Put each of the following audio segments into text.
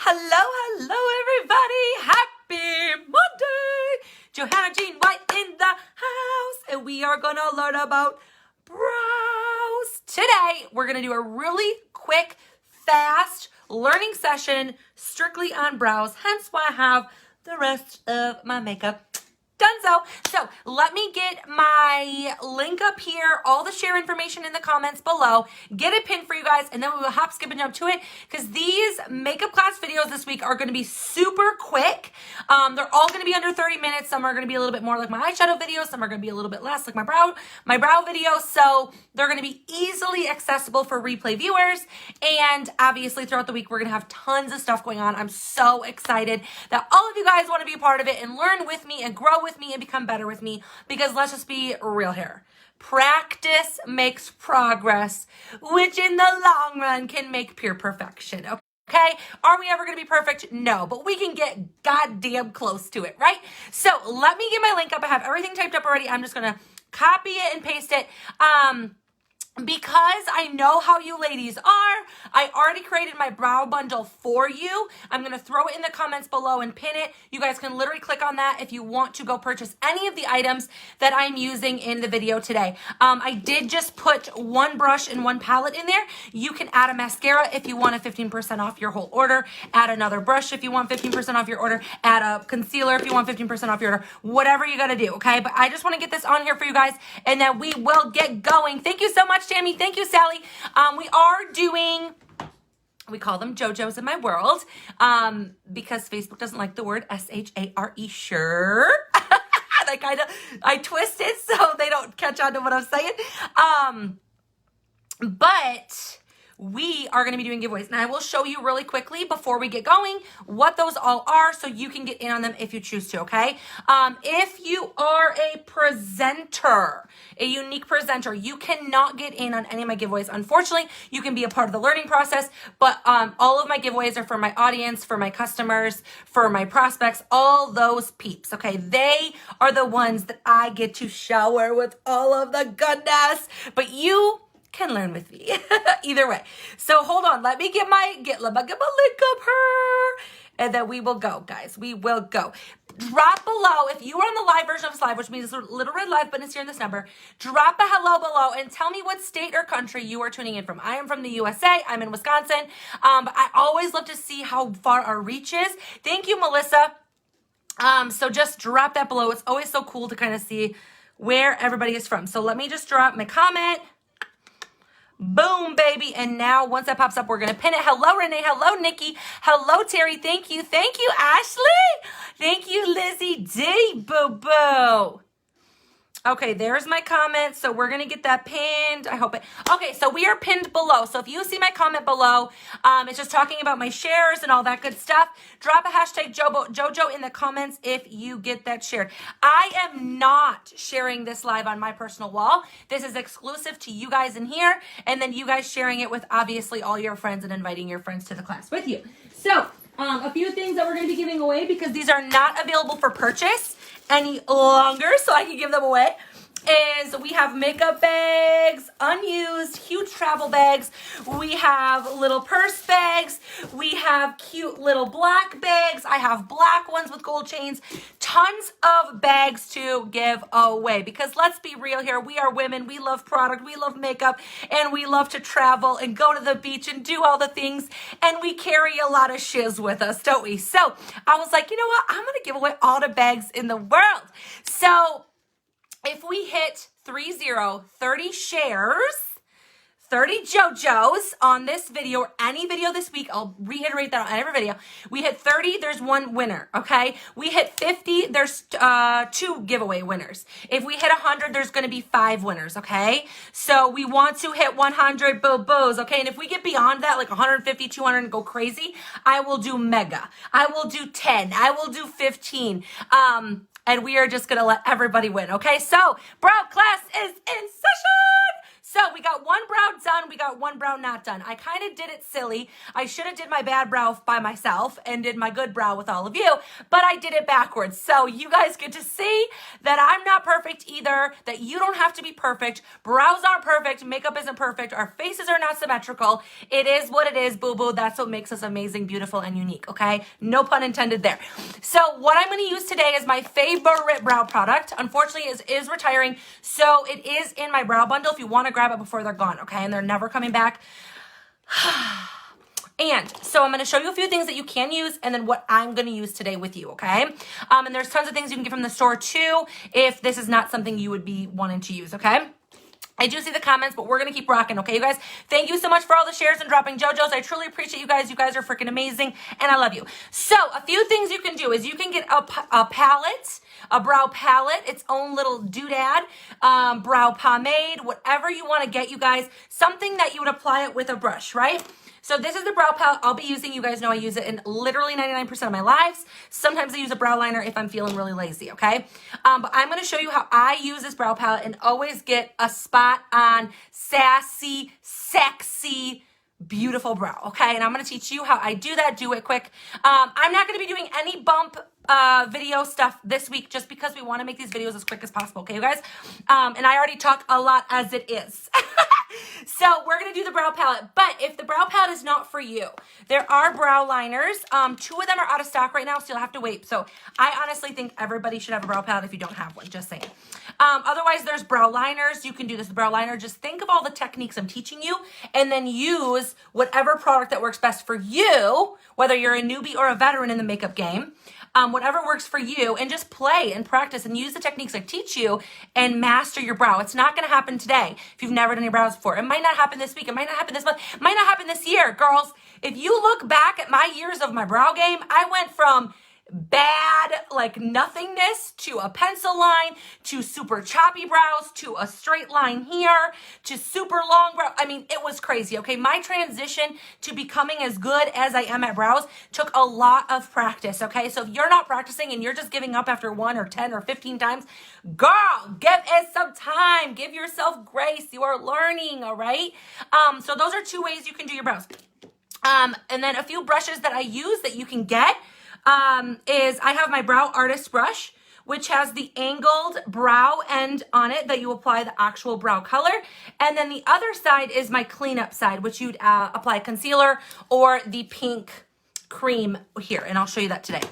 Hello, everybody. Happy Monday. Johanna Jean White in the house. And we are going to learn about brows. Today, we're going to do a really quick, fast learning session strictly on brows. Hence why I have the rest of my makeup done. So let me get my link up here, all the share information in the comments below, get it pinned for you guys, and then we will hop, skip, and jump to it because these makeup class videos this week are going to be super quick. They're all going to be under 30 minutes. Some are going to be a little bit more like my eyeshadow videos. Some are going to be a little bit less like my brow videos. So they're going to be easily accessible for replay viewers. And obviously throughout the week, we're going to have tons of stuff going on. I'm so excited that all of you guys want to be a part of it and learn with me and grow with me and become better with me, because let's just be real here. Practice makes progress, which in the long run can make pure perfection. Okay? Are we ever going to be perfect? No, but we can get goddamn close to it, right? So let me get my link up. I have everything typed up already. I'm just going to copy it and paste it. Because I know how you ladies are, I already created my brow bundle for you. I'm going to throw it in the comments below and pin it. You guys can literally click on that if you want to go purchase any of the items that I'm using in the video today. I did just put one brush and one palette in there. You can add a mascara if you want a 15% off your whole order. Add another brush if you want 15% off your order. Add a concealer if you want 15% off your order. Whatever you got to do, okay? But I just want to get this on here for you guys, and then we will get going. Thank you so much, Tammy. Thank you, Sally. We are doing, we call them JoJo's in my world, because Facebook doesn't like the word S-H-A-R-E, sure. I twist it so they don't catch on to what I'm saying. But we are going to be doing giveaways, and I will show you really quickly before we get going what those all are so you can get in on them if you choose to, okay? If you are a presenter, a unique presenter, you cannot get in on any of my giveaways. Unfortunately, you can be a part of the learning process, but all of my giveaways are for my audience, for my customers, for my prospects, all those peeps, okay? They are the ones that I get to shower with all of the goodness, but you can learn with me either way. So hold on, let me get my link up here, and then we will go, guys. We will go. Drop below, if you are on the live version of this live, which means this little red live button is here in this number, drop a hello below and tell me what state or country you are tuning in from. I am from the USA. I'm in Wisconsin. But I always love to see how far our reach is. Thank you, Melissa. So just drop that below. It's always so cool to kind of see where everybody is from. So let me just drop my comment. Boom, baby. And now once that pops up, we're going to pin it. Hello, Renee. Hello, Nikki. Hello, Terry. Thank you. Thank you, Ashley. Thank you, Lizzie D. Boo-boo. Okay, there's my comment. So we're going to get that pinned. I hope it. Okay, so we are pinned below. So if you see my comment below, it's just talking about my shares and all that good stuff. Drop a hashtag JoJo in the comments if you get that shared. I am not sharing this live on my personal wall. This is exclusive to you guys in here. And then you guys sharing it with obviously all your friends and inviting your friends to the class with you. So a few things that we're going to be giving away because these are not available for purchase any longer, so I can give them away, is we have makeup bags, unused, huge travel bags. We have little purse bags. We have cute little black bags. I have black ones with gold chains. Tons of bags to give away because let's be real here. We are women. We love product. We love makeup, and we love to travel and go to the beach and do all the things, and we carry a lot of shiz with us, don't we? So I was like, you know what? I'm going to give away all the bags in the world. So if we hit 30 shares, 30 JoJo's on this video or any video this week, I'll reiterate that on every video. We hit 30, there's one winner, okay? We hit 50, there's 2 giveaway winners. If we hit 100, there's going to be 5 winners, okay? So we want to hit 100 boo-boos, okay? And if we get beyond that, like 150, 200 and go crazy, I will do mega. I will do 10. I will do 15. And we are just going to let everybody win, okay? So, brow class is in session. So we got one brow done, we got one brow not done. I kind of did it silly. I should have did my bad brow by myself and did my good brow with all of you, but I did it backwards. So you guys get to see that I'm not perfect either, that you don't have to be perfect. Brows aren't perfect, makeup isn't perfect, our faces are not symmetrical. It is what it is, boo-boo. That's what makes us amazing, beautiful, and unique, okay? No pun intended there. So what I'm gonna use today is my favorite brow product. Unfortunately, it is retiring, so it is in my brow bundle if you wanna grab it before they're gone, okay? And they're never coming back. And so I'm going to show you a few things that you can use and then what I'm going to use today with you, okay? And there's tons of things you can get from the store too if this is not something you would be wanting to use, okay? I do see the comments, but we're going to keep rocking, okay, you guys? Thank you so much for all the shares and dropping JoJo's. I truly appreciate you guys. You guys are freaking amazing, and I love you. So a few things you can do is you can get a palette, a brow palette, its own little doodad, brow pomade, whatever you want to get, you guys. Something that you would apply it with a brush, right? So this is the brow palette I'll be using. You guys know I use it in literally 99% of my lives. Sometimes I use a brow liner if I'm feeling really lazy, okay? But I'm going to show you how I use this brow palette and always get a spot on sassy, sexy, beautiful brow, okay? And I'm going to teach you how I do that. Do it quick. I'm not going to be doing any bump video stuff this week just because we want to make these videos as quick as possible, okay, you guys? And I already talk a lot as it is. So we're going to do the brow palette, but if the brow palette is not for you, there are brow liners. 2 of them are out of stock right now, so you'll have to wait. So I honestly think everybody should have a brow palette if you don't have one, just saying. Otherwise, there's brow liners. You can do this brow liner. Just think of all the techniques I'm teaching you and then use whatever product that works best for you, whether you're a newbie or a veteran in the makeup game. Whatever works for you, and just play and practice and use the techniques I teach you and master your brow. It's not going to happen today if you've never done your brows before. It might not happen this week. It might not happen this month. It might not happen this year. Girls, if you look back at my years of my brow game, I went from bad, like nothingness, to a pencil line, to super choppy brows, to a straight line here, to super long brow. I mean, it was crazy, okay? My transition to becoming as good as I am at brows took a lot of practice, okay? So if you're not practicing and you're just giving up after 1 or 10 or 15 times, girl, give it some time. Give yourself grace. You are learning, all right? So those are 2 ways you can do your brows. And then a few brushes that I use that you can get is I have my brow artist brush, which has the angled brow end on it that you apply the actual brow color. And then the other side is my cleanup side, which you'd apply concealer or the pink cream here. And I'll show you that today.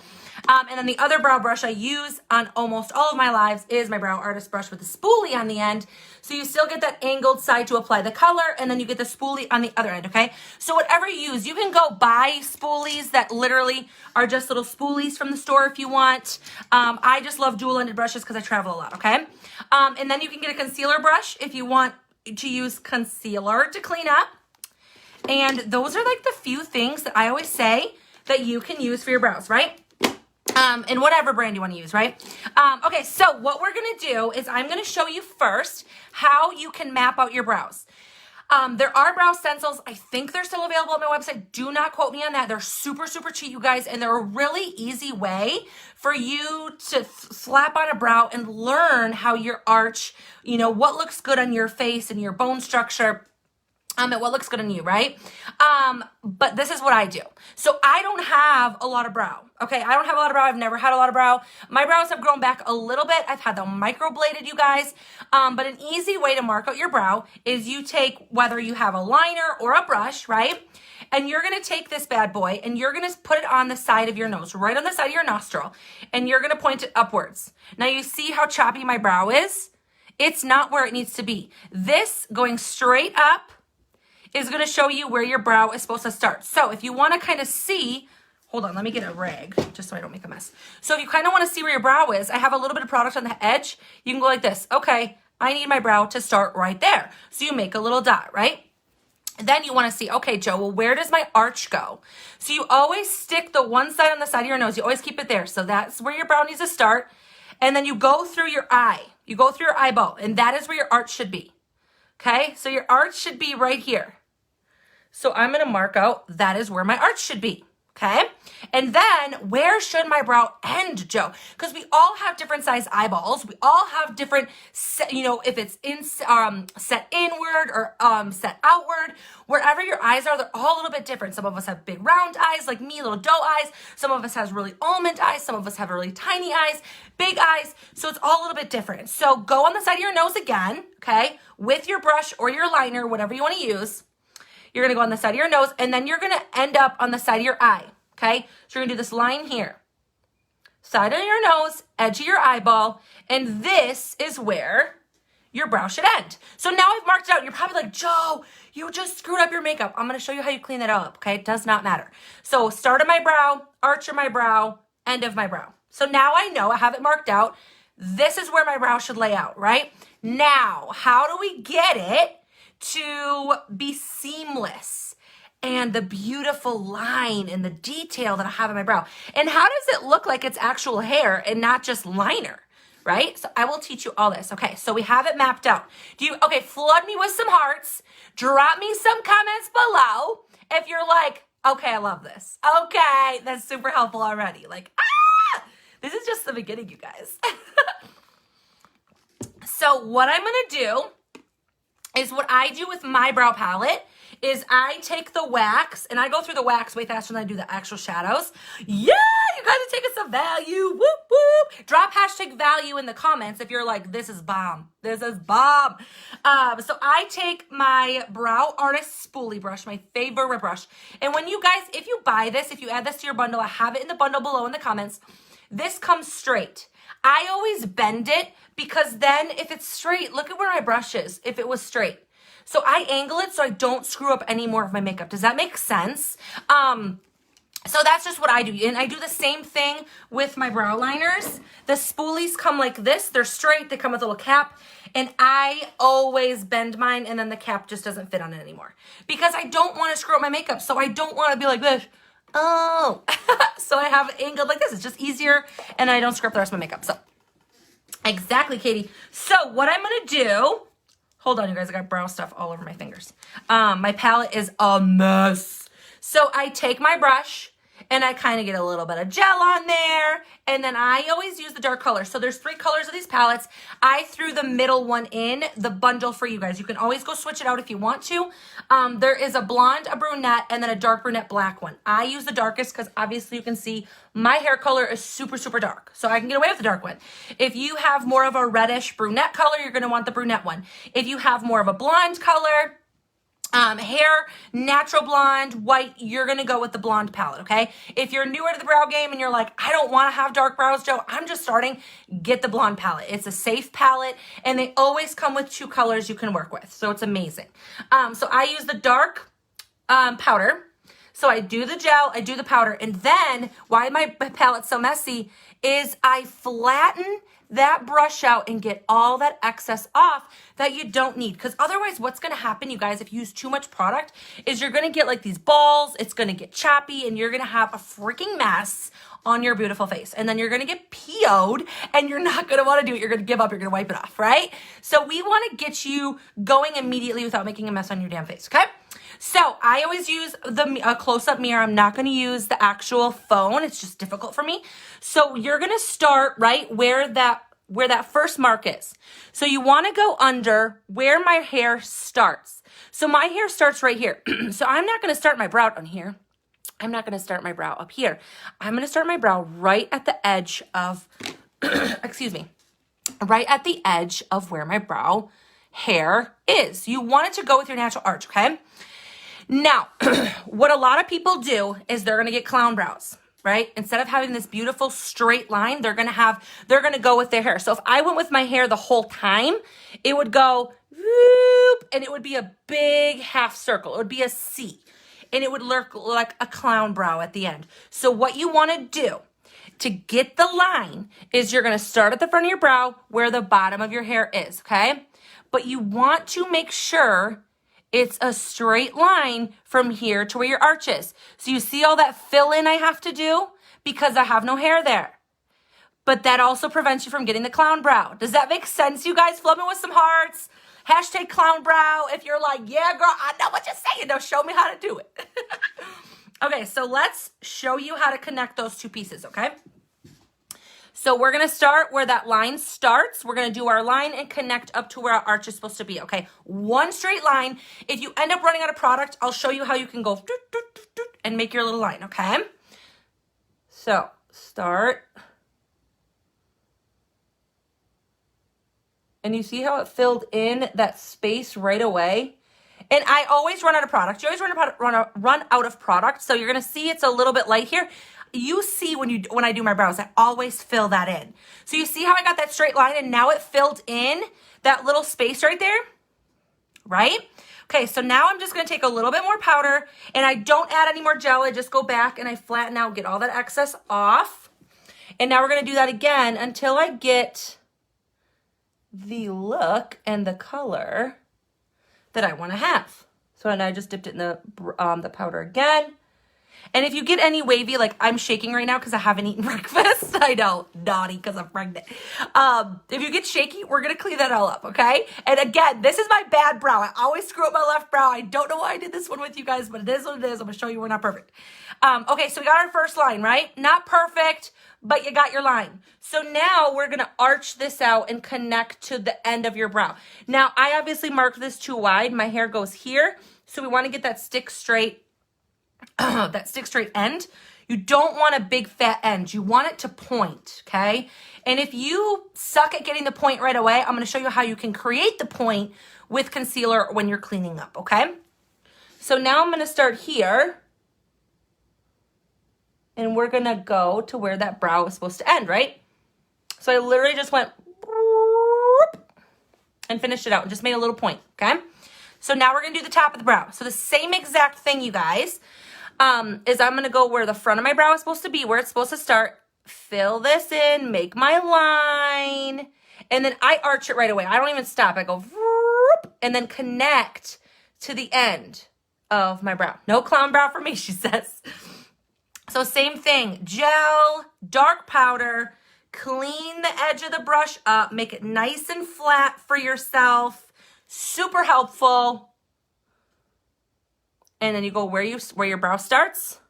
And then the other brow brush I use on almost all of my lives is my brow artist brush with the spoolie on the end. So you still get that angled side to apply the color, and then you get the spoolie on the other end, okay? So whatever you use, you can go buy spoolies that literally are just little spoolies from the store if you want. I just love dual-ended brushes because I travel a lot, okay? And then you can get a concealer brush if you want to use concealer to clean up. And those are like the few things that I always say that you can use for your brows, right? And whatever brand you want to use, right? Okay, so what we're going to do is I'm going to show you first how you can map out your brows. There are brow stencils. I think they're still available on my website. Do not quote me on that. They're super, super cheap, you guys, and they're a really easy way for you to slap on a brow and learn how your arch, you know, what looks good on your face and your bone structure, and what looks good on you, right? But this is what I do. So I don't have a lot of brow, okay? I don't have a lot of brow. I've never had a lot of brow. My brows have grown back a little bit. I've had them microbladed, you guys. But an easy way to mark out your brow is you take, whether you have a liner or a brush, right? And you're gonna take this bad boy and you're gonna put it on the side of your nose, right on the side of your nostril, and you're gonna point it upwards. Now you see how choppy my brow is? It's not where it needs to be. This going straight up is going to show you where your brow is supposed to start. So if you want to kind of see, hold on, let me get a rag just so I don't make a mess. So if you kind of want to see where your brow is, I have a little bit of product on the edge. You can go like this. Okay, I need my brow to start right there. So you make a little dot, right? Then you want to see, okay, Joe, well, where does my arch go? So you always stick the one side on the side of your nose. You always keep it there. So that's where your brow needs to start. And then you go through your eye. You go through your eyeball, and that is where your arch should be. Okay, so your arch should be right here. So I'm going to mark out that is where my arch should be. Okay. And then where should my brow end, Joe? Because we all have different size eyeballs. We all have different, if it's set inward or set outward, wherever your eyes are, they're all a little bit different. Some of us have big round eyes like me, little doe eyes. Some of us has really almond eyes. Some of us have really tiny eyes, big eyes. So it's all a little bit different. So go on the side of your nose again, okay, with your brush or your liner, whatever you want to use. You're going to go on the side of your nose, and then you're going to end up on the side of your eye, okay? So you're going to do this line here. Side of your nose, edge of your eyeball, and this is where your brow should end. So now I've marked it out. You're probably like, Joe, you just screwed up your makeup. I'm going to show you how you clean that up, okay? It does not matter. So start of my brow, arch of my brow, end of my brow. So now I know, I have it marked out. This is where my brow should lay out, right? Now, how do we get it to be seamless and the beautiful line and the detail that I have in my brow? And how does it look like it's actual hair and not just liner, right? So I will teach you all this. Okay, so we have it mapped out. Okay, flood me with some hearts. Drop me some comments below if you're like, okay, I love this. Okay, that's super helpful already. Like, this is just the beginning, you guys. So what I'm gonna do is what I do with my brow palette is I take the wax and I go through the wax way faster than I do the actual shadows. Yeah, you guys are taking some value. Whoop, whoop. Drop hashtag value in the comments if you're like, this is bomb. This is bomb. So I take my Brow Artist Spoolie brush, my favorite brush. And when you guys, if you buy this, if you add this to your bundle, I have it in the bundle below in the comments. This comes straight. I always bend it because then if it's straight, look at where my brush is if it was straight. So I angle it so I don't screw up any more of my makeup. Does that make sense? So that's just what I do. And I do the same thing with my brow liners. The spoolies come like this. They're straight. They come with a little cap. And I always bend mine and then the cap just doesn't fit on it anymore. Because I don't want to screw up my makeup. So I don't want to be like this. Oh, so I have it angled like this. It's just easier and I don't screw up the rest of my makeup. So exactly, Katie. So what I'm going to do, hold on, you guys, I got brow stuff all over my fingers. My palette is a mess. So I take my brush and I kind of get a little bit of gel on there. And then I always use the dark color. So there's 3 colors of these palettes. I threw the middle one in the bundle for you guys. You can always go switch it out if you want to. There is a blonde, a brunette, and then a dark brunette black one. I use the darkest because obviously you can see my hair color is super, super dark. So I can get away with the dark one. If you have more of a reddish brunette color, you're going to want the brunette one. If you have more of a blonde color, hair, natural blonde, white, you're going to go with the blonde palette, okay? If you're newer to the brow game and you're like, I don't want to have dark brows, Joe, I'm just starting, get the blonde palette. It's a safe palette, and they always come with 2 colors you can work with, so it's amazing. So I use the dark powder. So I do the gel, I do the powder, and then why my palette's so messy is I flatten that brush out and get all that excess off that you don't need. Because otherwise, what's going to happen, you guys, if you use too much product, is you're going to get like these balls, it's going to get choppy, and you're going to have a freaking mess on your beautiful face. And then you're going to get PO'd, and you're not going to want to do it. You're going to give up. You're going to wipe it off, right? So we want to get you going immediately without making a mess on your damn face, okay? So I always use a close-up mirror. I'm not going to use the actual phone. It's just difficult for me. So you're going to start right where that first mark is. So you want to go under where my hair starts. So my hair starts right here. So I'm not going to start my brow down here. I'm not going to start my brow up here. I'm going to start my brow right at the edge of, excuse me, right at the edge of where my brow hair is. You want it to go with your natural arch, okay? Now, what a lot of people do is they're going to get clown brows, right? Instead of having this beautiful straight line, they're going to go with their hair. So if I went with my hair the whole time, it would go whoop, and it would be a big half circle. It would be a C, and it would look like a clown brow at the end. So what you want to do to get the line is you're going to start at the front of your brow where the bottom of your hair is, okay? But you want to make sure it's a straight line from here to where your arch is. So you see all that fill-in I have to do because I have no hair there. But that also prevents you from getting the clown brow. Does that make sense, you guys? Flood me with some hearts. Hashtag clown brow if you're like, yeah, girl, I know what you're saying. Now show me how to do it. Okay, so let's show you how to connect those two pieces, okay? So we're going to start where that line starts. We're going to do our line and connect up to where our arch is supposed to be, okay? One straight line. If you end up running out of product, I'll show you how you can go doot, doot, doot, doot, and make your little line, okay? So start. And you see how it filled in that space right away? And I always run out of product. You always run out of product. So you're going to see it's a little bit light here. You see when I do my brows, I always fill that in. So you see how I got that straight line and now it filled in that little space right there, right? Okay, so now I'm just gonna take a little bit more powder and I don't add any more gel. I just go back and I flatten out, get all that excess off. And now we're gonna do that again until I get the look and the color that I wanna have. So now I just dipped it in the powder again. And if you get any wavy, like I'm shaking right now because I haven't eaten breakfast. I know, naughty because I'm pregnant. If you get shaky, we're going to clean that all up, okay? And again, this is my bad brow. I always screw up my left brow. I don't know why I did this one with you guys, but it is what it is. I'm going to show you we're not perfect. Okay, so we got our first line, right? Not perfect, but you got your line. So now we're going to arch this out and connect to the end of your brow. Now, I obviously marked this too wide. My hair goes here. So we want to get that stick straight end. You don't want a big fat end. You want it to point, okay? And if you suck at getting the point right away, I'm going to show you how you can create the point with concealer when you're cleaning up, okay? So now I'm going to start here. And we're going to go to where that brow is supposed to end, right? So I literally just went and finished it out and just made a little point, okay? So now we're going to do the top of the brow. So the same exact thing, you guys. Is I'm going to go where the front of my brow is supposed to be, where it's supposed to start, fill this in, make my line, and then I arch it right away. I don't even stop. I go, and then connect to the end of my brow. No clown brow for me, she says. So same thing, gel, dark powder, clean the edge of the brush up, make it nice and flat for yourself. Super helpful. And then you go where your brow starts.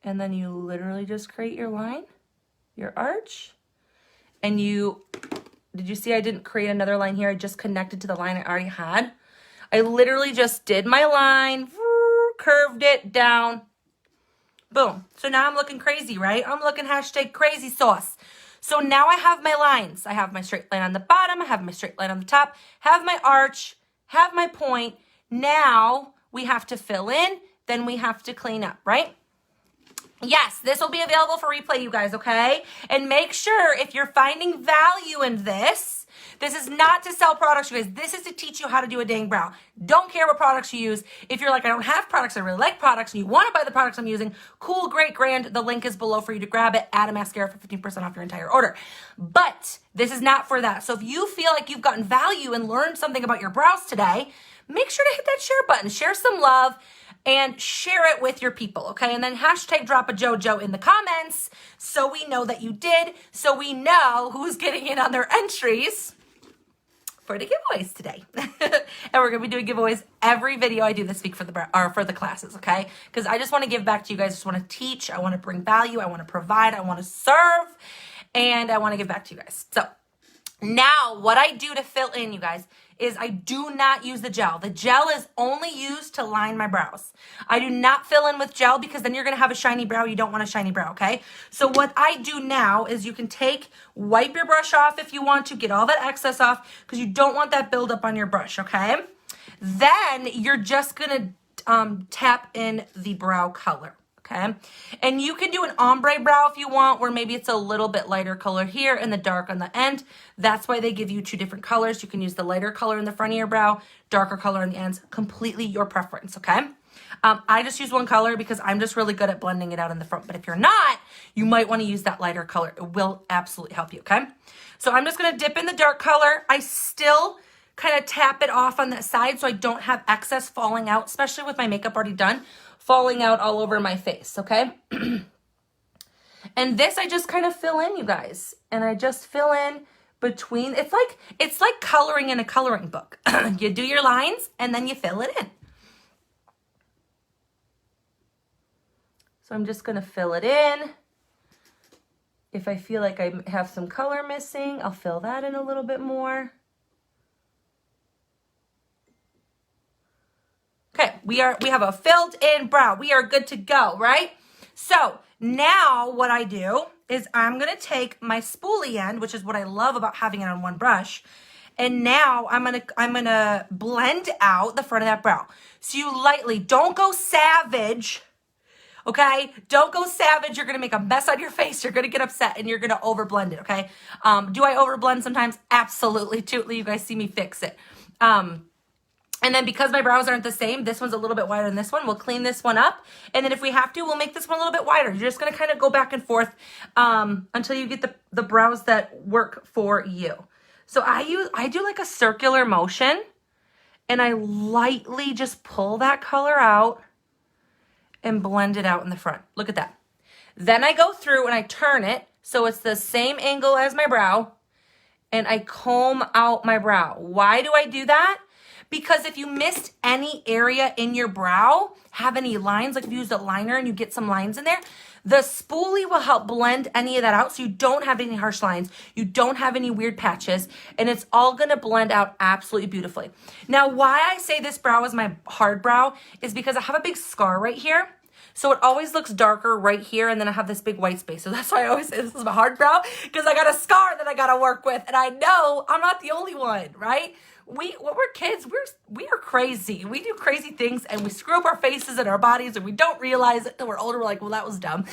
And then you literally just create your line, your arch. And did you see I didn't create another line here? I just connected to the line I already had. I literally just did my line, curved it down, boom. So now I'm looking crazy, right? I'm looking #crazy sauce. So now I have my lines. I have my straight line on the bottom. I have my straight line on the top. Have my arch. Have my point. Now we have to fill in. Then we have to clean up, right? Yes, this will be available for replay, you guys, okay? And make sure if you're finding value in this is not to sell products, you guys. This is to teach you how to do a dang brow. Don't care what products you use. If you're like, I don't have products, I really like products, and you want to buy the products I'm using, cool, great, grand. The link is below for you to grab it. Add a mascara for 15% off your entire order. But this is not for that. So if you feel like you've gotten value and learned something about your brows today, make sure to hit that share button. Share some love. And share it with your people, okay? And then #DropAJojo in the comments so we know that you did, so we know who's getting in on their entries for the giveaways today. And we're gonna be doing giveaways every video I do this week for the classes, okay? Because I just want to give back to you guys. I just want to teach. I want to bring value. I want to provide. I want to serve. And I want to give back to you guys. So now what I do to fill in, you guys, is I do not use the gel. The gel is only used to line my brows. I do not fill in with gel because then you're going to have a shiny brow. You don't want a shiny brow, okay? So what I do now is you can wipe your brush off if you want to, get all that excess off because you don't want that buildup on your brush, okay? Then you're just going to tap in the brow color. Okay, and you can do an ombre brow if you want, where maybe it's a little bit lighter color here and the dark on the end. That's why they give you two different colors. You can use the lighter color in the front of your brow, darker color on the ends, completely your preference, okay? I just use one color because I'm just really good at blending it out in the front. But if you're not, you might want to use that lighter color. It will absolutely help you, okay? So I'm just going to dip in the dark color. I still kind of tap it off on that side so I don't have excess falling out, especially with my makeup already done, falling out all over my face, okay? And this I just kind of fill in, you guys. And I just fill in between, it's like coloring in a coloring book. You do your lines and then you fill it in. So I'm just gonna fill it in. If I feel like I have some color missing, I'll fill that in a little bit more. Okay, we have a filled in brow. We are good to go, right? So now what I do is I'm gonna take my spoolie end, which is what I love about having it on one brush, and now I'm gonna blend out the front of that brow. So you lightly, don't go savage, okay? Don't go savage. You're gonna make a mess on your face. You're gonna get upset and you're gonna overblend it, okay? Do I overblend sometimes? Absolutely. Totally. You guys see me fix it. And then because my brows aren't the same, this one's a little bit wider than this one. We'll clean this one up. And then if we have to, we'll make this one a little bit wider. You're just going to kind of go back and forth until you get the brows that work for you. So I do like a circular motion, and I lightly just pull that color out and blend it out in the front. Look at that. Then I go through and I turn it so it's the same angle as my brow, and I comb out my brow. Why do I do that? Because if you missed any area in your brow, have any lines, like if you used a liner and you get some lines in there, the spoolie will help blend any of that out so you don't have any harsh lines, you don't have any weird patches, and it's all gonna blend out absolutely beautifully. Now, why I say this brow is my hard brow is because I have a big scar right here. So it always looks darker right here, and then I have this big white space. So that's why I always say this is my hard brow, because I got a scar that I gotta work with, and I know I'm not the only one, right? When we're kids, we are crazy. We do crazy things, and we screw up our faces and our bodies, and we don't realize it until we're older. We're like, well, that was dumb.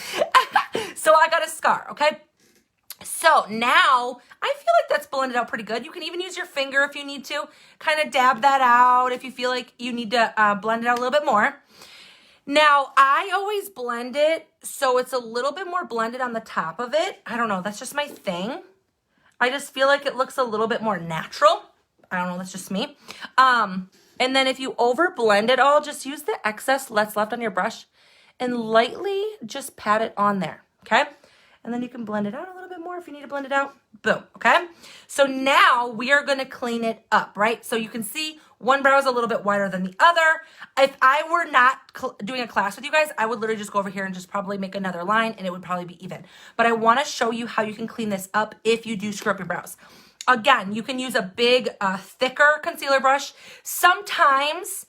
So I got a scar, okay? So now I feel like that's blended out pretty good. You can even use your finger if you need to, kind of dab that out if you feel like you need to blend it out a little bit more. Now, I always blend it so it's a little bit more blended on the top of it. I don't know, that's just my thing. I just feel like it looks a little bit more natural. I don't know, that's just me. And then if you over blend it all, just use the excess that's left on your brush and lightly just pat it on there, okay? And then you can blend it out a little bit more if you need to blend it out. Boom, okay? So now we are gonna clean it up, right? So you can see one brow is a little bit wider than the other. If I were not doing a class with you guys, I would literally just go over here and just probably make another line and it would probably be even. But I wanna show you how you can clean this up if you do screw up your brows. Again, you can use a big, thicker concealer brush. Sometimes,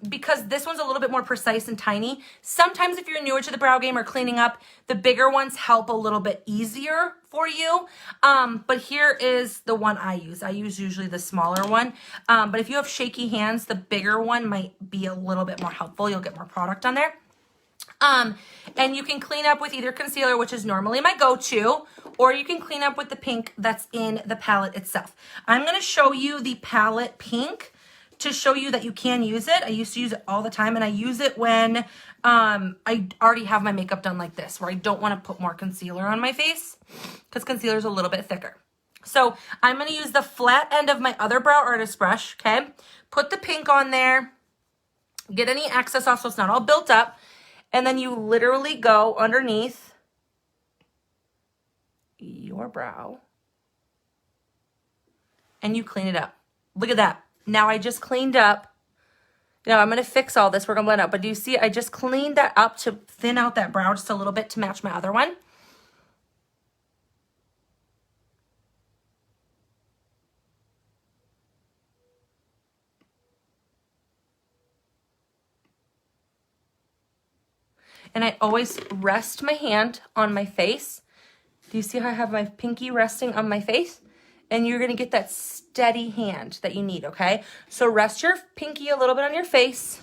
because this one's a little bit more precise and tiny, sometimes if you're newer to the brow game or cleaning up, the bigger ones help a little bit easier for you. But here is the one I use. I use usually the smaller one. But if you have shaky hands, the bigger one might be a little bit more helpful. You'll get more product on there. And you can clean up with either concealer, which is normally my go-to, or you can clean up with the pink that's in the palette itself. I'm going to show you the palette pink to show you that you can use it. I used to use it all the time, and I use it when I already have my makeup done like this, where I don't want to put more concealer on my face because concealer is a little bit thicker. So I'm going to use the flat end of my other brow artist brush, okay? Put the pink on there, get any excess off so it's not all built up. And then you literally go underneath your brow and you clean it up. Look at that. Now I just cleaned up. Now I'm going to fix all this. We're going to blend out. But do you see I just cleaned that up to thin out that brow just a little bit to match my other one. And I always rest my hand on my face. Do you see how I have my pinky resting on my face? And you're gonna get that steady hand that you need, okay? So rest your pinky a little bit on your face,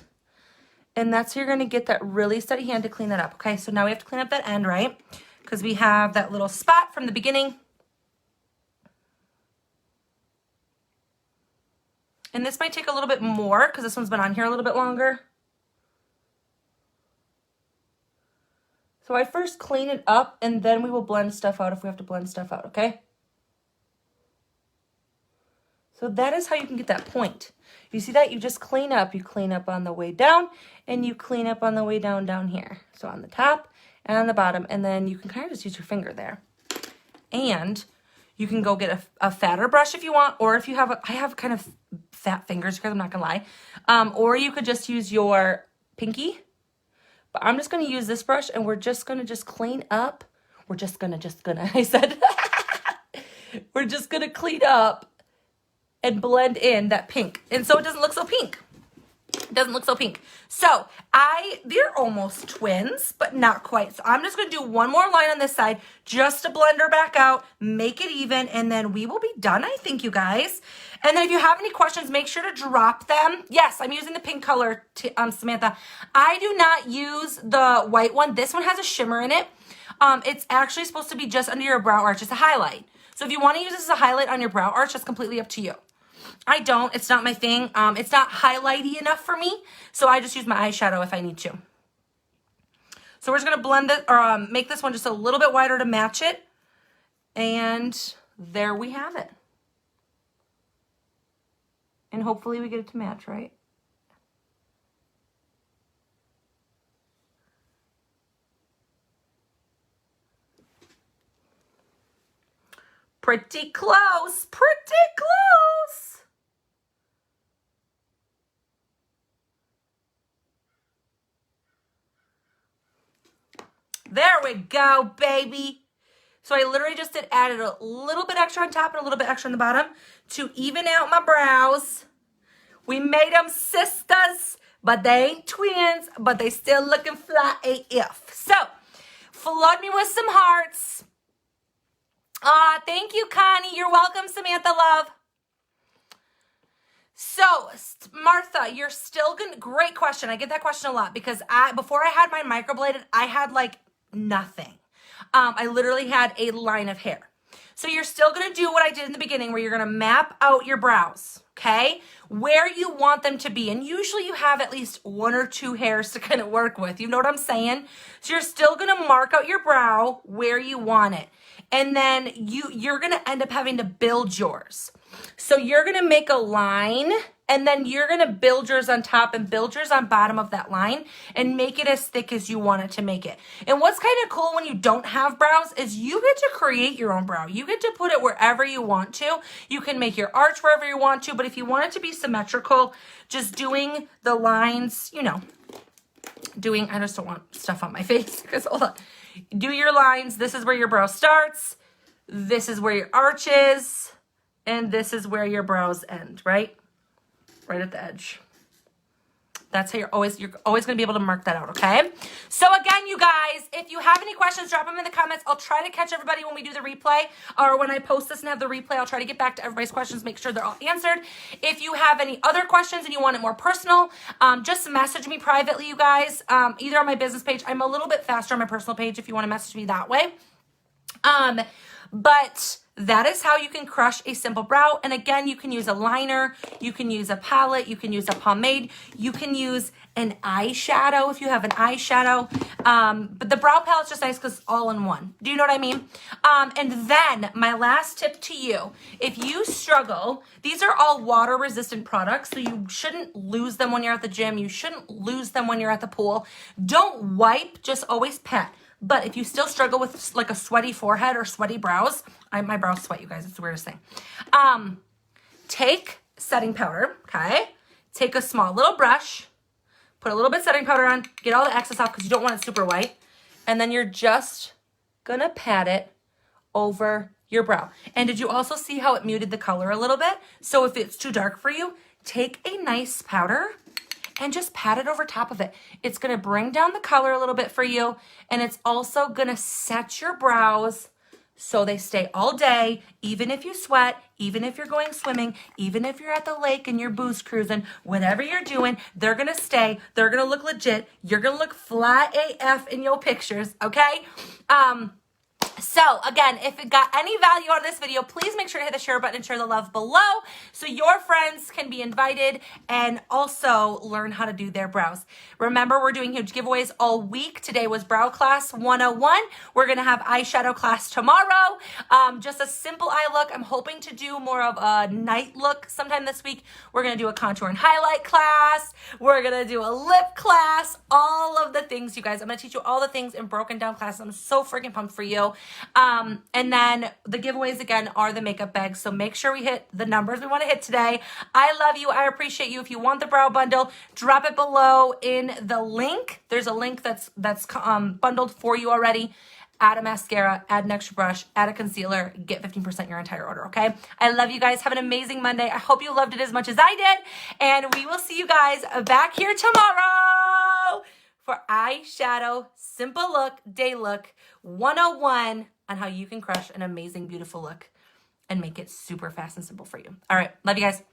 and that's how you're gonna get that really steady hand to clean that up, okay? So now we have to clean up that end, right? Because we have that little spot from the beginning. And this might take a little bit more because this one's been on here a little bit longer. So I first clean it up, and then we will blend stuff out if we have to blend stuff out, okay? So that is how you can get that point. You see that? You just clean up. You clean up on the way down, and you clean up on the way down here. So on the top and on the bottom, and then you can kind of just use your finger there. And You can go get a fatter brush if you want, or if you have, I have kind of fat fingers because I'm not gonna lie. Or you could just use your pinky, but I'm just gonna use this brush and we're just gonna clean up. We're just gonna, I said, we're just gonna clean up and blend in that pink. And so it doesn't look so pink. It doesn't look so pink. So they're almost twins, but not quite. So I'm just gonna do one more line on this side just to blend her back out, make it even, and then we will be done, I think, you guys. And then if you have any questions, make sure to drop them. Yes, I'm using the pink color, Samantha. I do not use the white one. This one has a shimmer in it. It's actually supposed to be just under your brow arch. It's a highlight. So if you want to use this as a highlight on your brow arch, that's completely up to you. I don't. It's not my thing. It's not highlighty enough for me, so I just use my eyeshadow if I need to. So we're just going to blend it, or make this one just a little bit wider to match it. And there we have it. And hopefully we get it to match, right? Pretty close, pretty close. There we go, baby. So I literally just added a little bit extra on top and a little bit extra on the bottom to even out my brows. We made them sisters, but they ain't twins, but they still looking fly AF. So flood me with some hearts. Thank you, Connie. You're welcome, Samantha, love. So, Martha, you're still gonna, great question. I get that question a lot because before I had mine microbladed, I had like nothing. I literally had a line of hair. So you're still gonna do what I did in the beginning where you're gonna map out your brows, okay? Where you want them to be. And usually you have at least 1 or 2 hairs to kind of work with. You know what I'm saying? So you're still gonna mark out your brow where you want it. And then you're gonna end up having to build yours. So you're gonna make a line and then you're gonna build yours on top and build yours on bottom of that line and make it as thick as you want it to make it. And what's kind of cool when you don't have brows is you get to create your own brow. You get to put it wherever you want to. You can make your arch wherever you want to, but if you want it to be symmetrical, just doing the lines, you know, I just don't want stuff on my face because hold on. Do your lines. This is where your brow starts. This is where your arch is. And this is where your brows end, right? Right at the edge. That's how you're always going to be able to mark that out, okay? So again, you guys, if you have any questions, drop them in the comments. I'll try to catch everybody when we do the replay or when I post this and have the replay. I'll try to get back to everybody's questions, make sure they're all answered. If you have any other questions and you want it more personal, just message me privately, you guys, either on my business page. I'm a little bit faster on my personal page if you want to message me that way. But that is how you can crush a simple brow. And again, you can use a liner, you can use a palette, you can use a pomade, you can use an eyeshadow if you have an eyeshadow. But the brow palette's just nice because it's all in one. Do you know what I mean? And then my last tip to you, if you struggle, these are all water resistant products, so you shouldn't lose them when you're at the gym. You shouldn't lose them when you're at the pool. Don't wipe, just always pat. But if you still struggle with like a sweaty forehead or sweaty brows, my brows sweat, you guys. It's the weirdest thing. Take setting powder, okay? Take a small little brush, put a little bit of setting powder on, get all the excess off because you don't want it super white. And then you're just gonna pat it over your brow. And did you also see how it muted the color a little bit? So if it's too dark for you, take a nice powder and just pat it over top of it. It's gonna bring down the color a little bit for you, and it's also gonna set your brows so they stay all day, even if you sweat, even if you're going swimming, even if you're at the lake and you're booze cruising, whatever you're doing, they're gonna stay, they're gonna look legit, you're gonna look fly AF in your pictures, okay? So again, if it got any value out of this video, please make sure to hit the share button and share the love below so your friends can be invited and also learn how to do their brows. Remember, we're doing huge giveaways all week. Today was Brow Class 101. We're going to have eyeshadow class tomorrow. Just a simple eye look. I'm hoping to do more of a night look sometime this week. We're going to do a contour and highlight class. We're going to do a lip class, all of the things, you guys. I'm going to teach you all the things in broken down classes. I'm so freaking pumped for you. And then the giveaways, again, are the makeup bags. So make sure we hit the numbers we want to hit today. I love you. I appreciate you. If you want the brow bundle, drop it below in the link. There's a link that's bundled for you already. Add a mascara, add an extra brush, add a concealer, get 15% your entire order, okay? I love you guys. Have an amazing Monday. I hope you loved it as much as I did. And we will see you guys back here tomorrow for Eyeshadow Simple Look Day Look 101 on how you can crush an amazing, beautiful look and make it super fast and simple for you. All right. Love you guys.